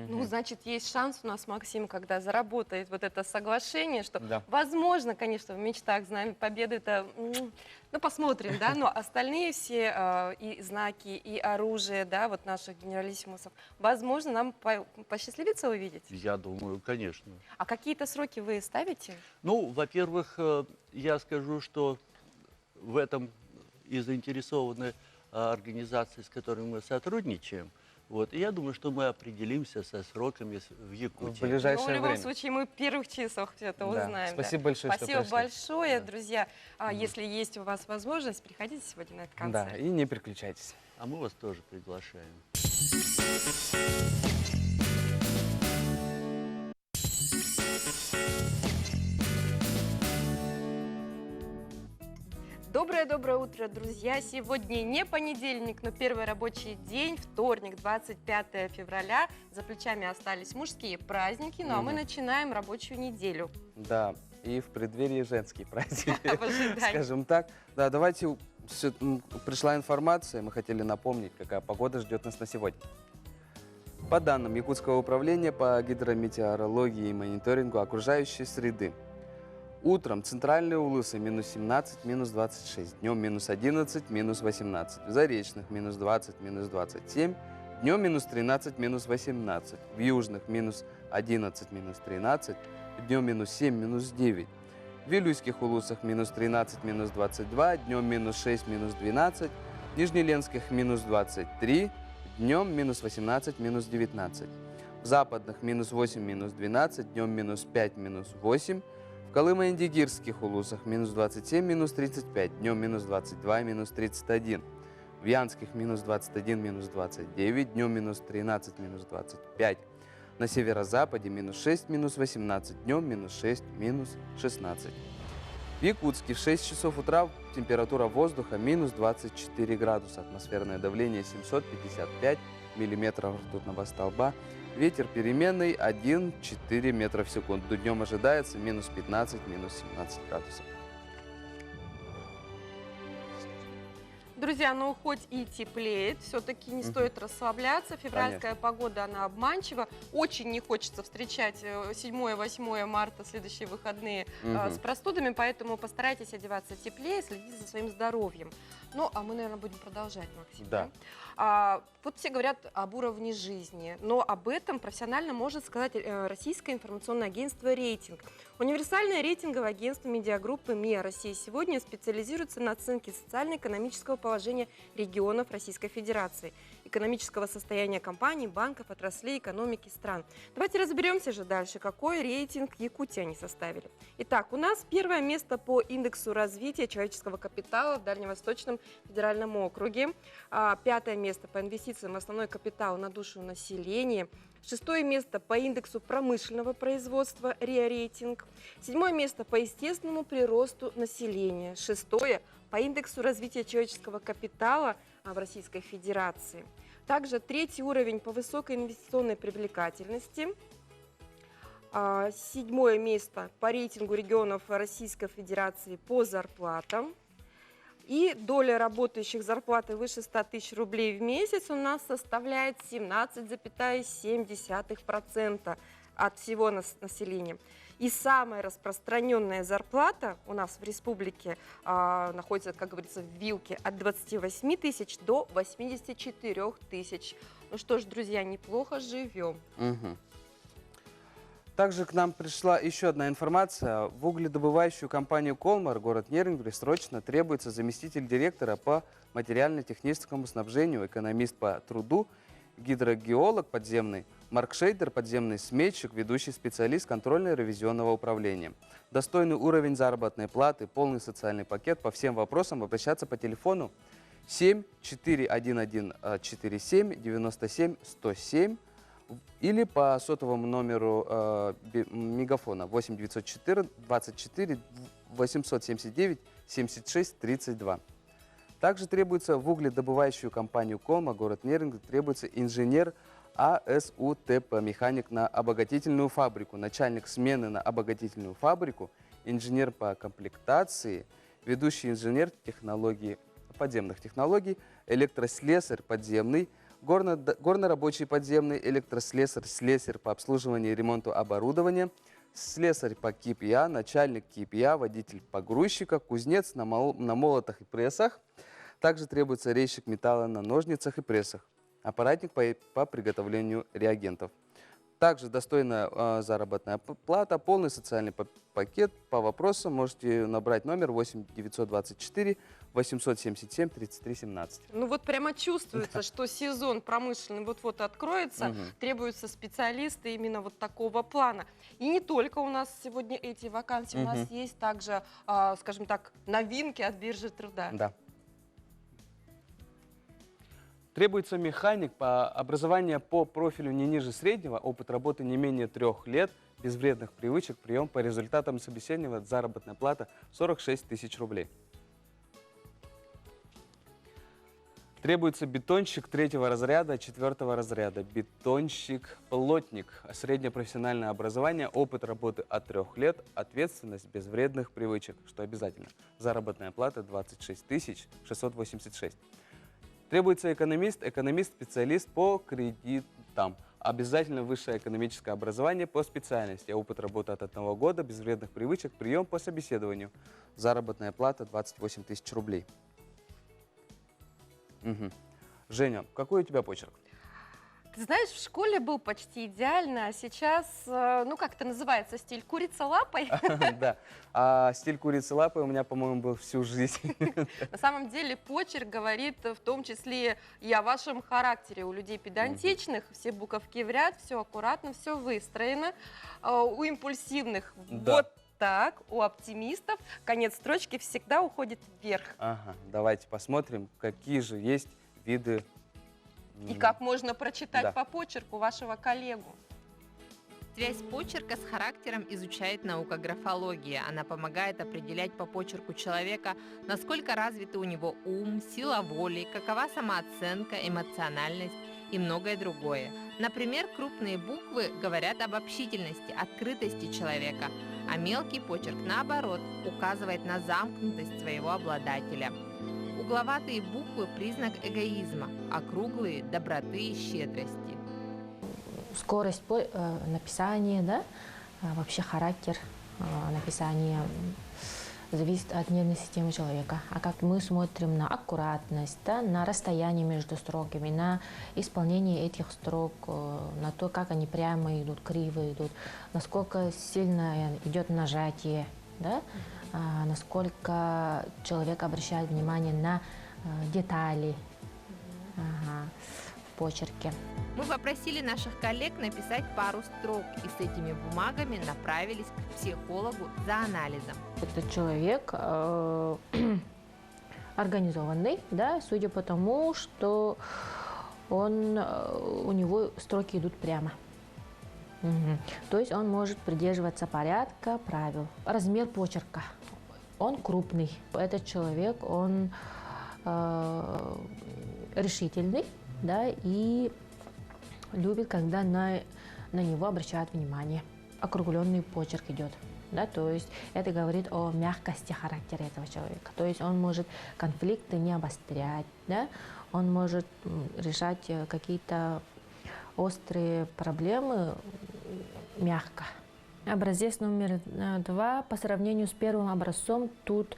Ну, значит, есть шанс у нас, Максим, когда заработает вот это соглашение, что, возможно, конечно, в мечтах Знамя Победы это, ну, посмотрим, да, но остальные все и знаки, и оружие, да, вот наших генералиссимусов, возможно, нам посчастливится увидеть? Я думаю, конечно. А какие-то сроки вы ставите? Ну, во-первых, я скажу, что в этом и заинтересованы организации, с которыми мы сотрудничаем. Вот. И я думаю, что мы определимся со сроками в Якутии. В ближайшее в любом время. случае, мы в первых часах все это узнаем. Спасибо большое, Спасибо что пришли. большое, друзья. Если есть у вас возможность, приходите сегодня на этот концерт. Да, и не переключайтесь. А мы вас тоже приглашаем. Доброе утро, друзья! Сегодня не понедельник, но первый рабочий день, вторник, 25 февраля. За плечами остались мужские праздники, ну а мы начинаем рабочую неделю. Да, и в преддверии женские праздники, В ожидании. скажем так. Да, давайте, пришла информация, мы хотели напомнить, какая погода ждет нас на сегодня. По данным Якутского управления по гидрометеорологии и мониторингу окружающей среды, утром центральные Улусы минус 17, минус 26, днем минус 11, минус 18, в Заречных минус 20, минус 27, днем минус 13, минус 18, в Южных минус 11, минус 13, днем минус 7, минус 9, в Вилюйских Улусах минус 13, минус 22, днем минус 6, минус 12, в Нижнеленских минус 23, днем минус 18, минус 19, в Западных минус 8, минус 12, днем минус 5, минус 8, в Колымо-Индигирских Улусах минус 27, минус 35, днем минус 22, минус 31. В Янских минус 21, минус 29, днем минус 13, минус 25. На северо-западе минус 6, минус 18, днем минус 6, минус 16. В Якутске в 6 часов утра температура воздуха минус 24 градуса, атмосферное давление 755 миллиметров ртутного столба. Ветер переменный 1,4 метра в секунду. Днем ожидается минус 15, минус 17 градусов. Друзья, ну хоть и теплеет, все-таки не стоит расслабляться. Февральская погода, она обманчива. Очень не хочется встречать 7-8 марта, следующие выходные, с простудами, поэтому постарайтесь одеваться теплее, следите за своим здоровьем. Ну, а мы, наверное, будем продолжать, Максим. Да. Вот все говорят об уровне жизни, но об этом профессионально может сказать российское информационное агентство «Рейтинг». Универсальное рейтинговое агентство медиагруппы МИА России сегодня специализируется на оценке социально-экономического положения регионов Российской Федерации, экономического состояния компаний, банков, отраслей, экономики стран. Давайте разберемся же дальше, какой рейтинг Якутии они составили. Итак, у нас первое место по индексу развития человеческого капитала в Дальневосточном федеральном округе. Пятое место по инвестициям в основной капитал на душу населения. 6 место по индексу промышленного производства РИА Рейтинг. 7 место по естественному приросту населения. 6 по индексу развития человеческого капитала в Российской Федерации. Также 3 уровень по высокой инвестиционной привлекательности. 7 место по рейтингу регионов Российской Федерации по зарплатам. И доля работающих зарплаты выше 100 тысяч рублей в месяц у нас составляет 17,7% от всего населения. И самая распространенная зарплата у нас в республике находится, как говорится, в вилке от 28 тысяч до 84 тысяч. Ну что ж, друзья, неплохо живем. Угу. Также к нам пришла еще одна информация. В угледобывающую компанию «Колмар», город Нерюнгри, срочно требуется заместитель директора по материально-техническому снабжению, экономист по труду, гидрогеолог подземный, маркшейдер, подземный сметчик, ведущий специалист контрольно-ревизионного управления. Достойный уровень заработной платы, полный социальный пакет. По всем вопросам обращаться по телефону 7-411-47 97 107 или по сотовому номеру мегафона 8 904 24 879 76 32. Также требуется в угледобывающую компанию «Колма», город Нерюнгри, требуется инженер АСУТП, механик на обогатительную фабрику, начальник смены на обогатительную фабрику, инженер по комплектации, ведущий инженер технологии, подземных технологий, электрослесарь подземный, горнорабочий подземный, электрослесарь, слесарь по обслуживанию и ремонту оборудования, слесарь по КИПИА, начальник КИПИА, водитель погрузчика, кузнец на молотах и прессах. Также требуется резчик металла на ножницах и прессах, аппаратник по приготовлению реагентов. Также достойная заработная плата, полный социальный пакет. По вопросам можете набрать номер 8 924 877 33 17. Ну вот прямо чувствуется, что сезон промышленный вот-вот откроется, требуются специалисты именно вот такого плана. И не только у нас сегодня эти вакансии, у нас есть также, скажем так, новинки от биржи труда. Да. Требуется механик по образованию по профилю не ниже среднего, опыт работы не менее 3 лет, без вредных привычек, прием по результатам собеседования, заработная плата 46 тысяч рублей. Требуется бетонщик 3-го разряда, 4-го разряда, бетонщик-плотник, среднее профессиональное образование, опыт работы от 3 лет, ответственность без вредных привычек, что обязательно. Заработная плата 26 686. Требуется экономист, экономист-специалист по кредитам. Обязательно высшее экономическое образование по специальности. Опыт работы от 1 года, без вредных привычек, прием по собеседованию. Заработная плата 28 тысяч рублей. Угу. Женя, какой у тебя почерк? Ты знаешь, в школе был почти идеально, а сейчас, ну как это называется, стиль курица лапой? Да, а стиль курицы лапой у меня, по-моему, был всю жизнь. На самом деле почерк говорит в том числе и о вашем характере. У людей педантичных все буковки в ряд, все аккуратно, все выстроено. У импульсивных вот так, у оптимистов конец строчки всегда уходит вверх. Ага, давайте посмотрим, какие же есть виды. И как можно прочитать по почерку вашего коллегу. Связь почерка с характером изучает наука графология. Она помогает определять по почерку человека, насколько развиты у него ум, сила воли, какова самооценка, эмоциональность и многое другое. Например, крупные буквы говорят об общительности, открытости человека, а мелкий почерк, наоборот, указывает на замкнутость своего обладателя. Угловатые буквы – признак эгоизма, а круглые – доброты и щедрости. Скорость написания, да, вообще характер написания зависит от нервной системы человека. А как мы смотрим на аккуратность, да, на расстояние между строками, на исполнение этих строк, на то, как они прямо идут, криво идут, насколько сильно идет нажатие, да, насколько человек обращает внимание на детали в почерке. Мы попросили наших коллег написать пару строк и с этими бумагами направились к психологу за анализом. Этот человек организованный, да, судя по тому, что у него строки идут прямо. То есть он может придерживаться порядка, правил. Размер почерка. Он крупный. Этот человек, он решительный, да, и любит, когда на него обращают внимание. Округленный почерк идет. Да, то есть это говорит о мягкости характера этого человека. То есть он может конфликты не обострять, да? Он может решать какие-то острые проблемы мягко. Образец номер 2 по сравнению с первым образцом тут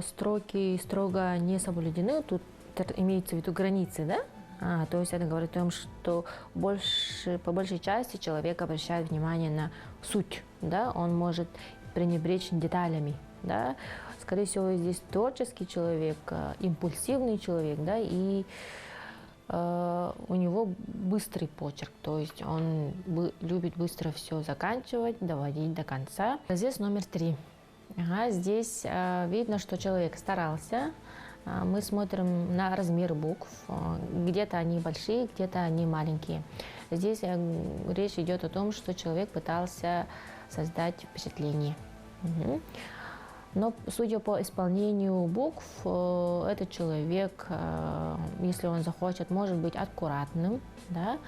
строки строго не соблюдены, тут имеется в виду границы, да? То есть это говорит о том, что по большей части человек обращает внимание на суть, да? Он может пренебречь деталями, да? Скорее всего, здесь творческий человек, импульсивный человек, да, и у него быстрый почерк, то есть он любит быстро все заканчивать, доводить до конца. Здесь номер 3. Здесь видно, что человек старался. Мы смотрим на размер букв. Где-то они большие, где-то они маленькие. Здесь речь идет о том, что человек пытался создать впечатление. Но, судя по исполнению букв, этот человек, если он захочет, может быть аккуратным, да?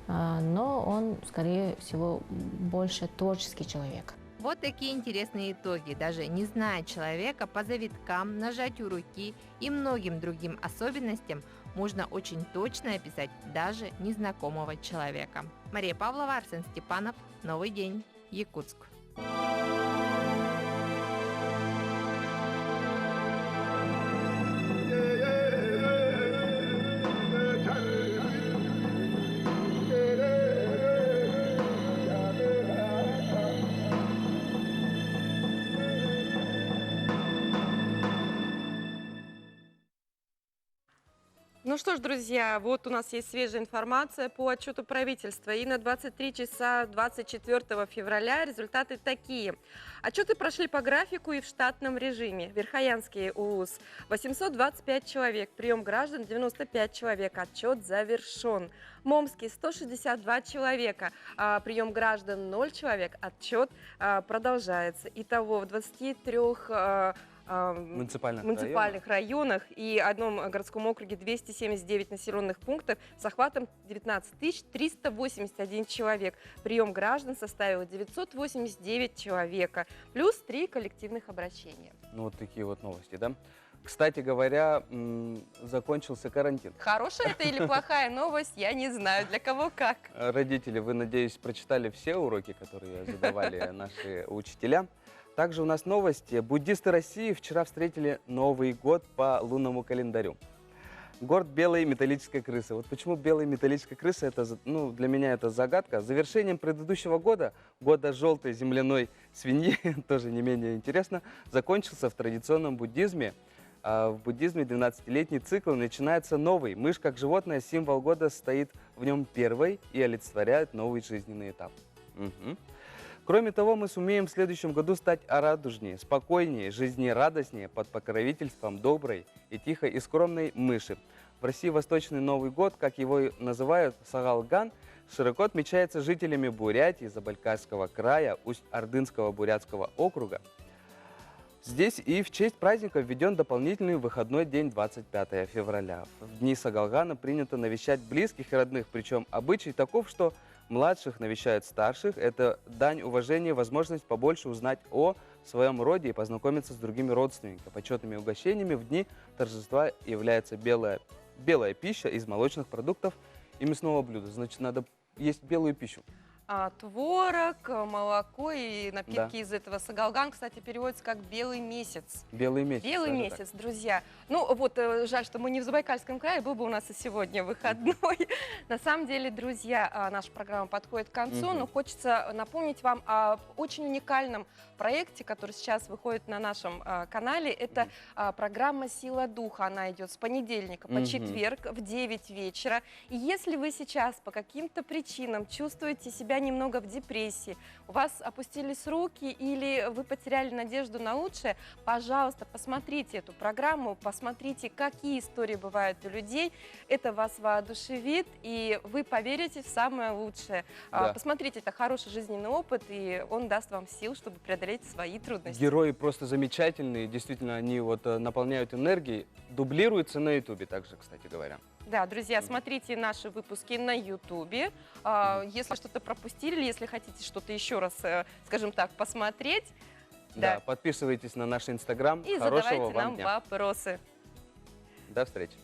Но он, скорее всего, больше творческий человек. Вот такие интересные итоги. Даже не зная человека, по завиткам, нажатию руки и многим другим особенностям можно очень точно описать даже незнакомого человека. Мария Павлова, Арсен Степанов. Новый день. Якутск. Ну что ж, друзья, вот у нас есть свежая информация по отчету правительства. И на 23 часа 24 февраля результаты такие. Отчеты прошли по графику и в штатном режиме. Верхоянский УУС 825 человек, прием граждан 95 человек, отчет завершен. Момский 162 человека, прием граждан 0 человек, отчет продолжается. Итого в 23 муниципальных районах и одном городском округе 279 населенных пунктов с охватом 19 381 человек. Прием граждан составил 989 человека, плюс 3 коллективных обращения. Ну вот такие вот новости, да? Кстати говоря, закончился карантин. Хорошая это или плохая новость, я не знаю, для кого как. Родители, вы, надеюсь, прочитали все уроки, которые задавали наши учителя. Также у нас новости. Буддисты России вчера встретили Новый год по лунному календарю. Год белой металлической крысы. Вот почему белая металлическая крыса, это, для меня это загадка. Завершением предыдущего года, года желтой земляной свиньи, тоже не менее интересно, закончился в традиционном буддизме. В буддизме 12-летний цикл начинается новый. Мышь, как животное, символ года, стоит в нем первой и олицетворяет новый жизненный этап. Кроме того, мы сумеем в следующем году стать радужнее, спокойнее, жизнерадостнее под покровительством доброй и тихой и скромной мыши. В России Восточный Новый год, как его называют, Сагалган, широко отмечается жителями Бурятии, Забайкальского края, Усть-Ордынского бурятского округа. Здесь и в честь праздника введен дополнительный выходной день 25 февраля. В дни Сагалгана принято навещать близких и родных, причем обычай таков, что младших навещают старших. Это дань уважения, возможность побольше узнать о своем роде и познакомиться с другими родственниками. Почетными угощениями в дни торжества является белая пища из молочных продуктов и мясного блюда. Значит, надо есть белую пищу. Творог, молоко и напитки из этого. Сагалган, кстати, переводится как «белый месяц». Белый месяц. Белый месяц, друзья. Ну вот, жаль, что мы не в Забайкальском крае, был бы у нас и сегодня выходной. На самом деле, друзья, наша программа подходит к концу, но хочется напомнить вам о очень уникальном проекте, который сейчас выходит на нашем канале. Это программа «Сила духа». Она идет с понедельника по четверг в 9 вечера. И если вы сейчас по каким-то причинам чувствуете себя немного в депрессии, у вас опустились руки или вы потеряли надежду на лучшее, пожалуйста, посмотрите эту программу, посмотрите, какие истории бывают у людей. Это вас воодушевит, и вы поверите в самое лучшее. Да. Посмотрите, это хороший жизненный опыт, и он даст вам сил, чтобы преодолеть свои трудности. Герои просто замечательные, действительно, они вот наполняют энергией. Дублируются на Ютубе также, кстати говоря. Да, друзья, смотрите наши выпуски на Ютубе. Если что-то пропустили, если хотите что-то еще раз, скажем так, посмотреть, Да, подписывайтесь на наш Инстаграм. и Хорошего задавайте вам нам дня. вопросы. До встречи.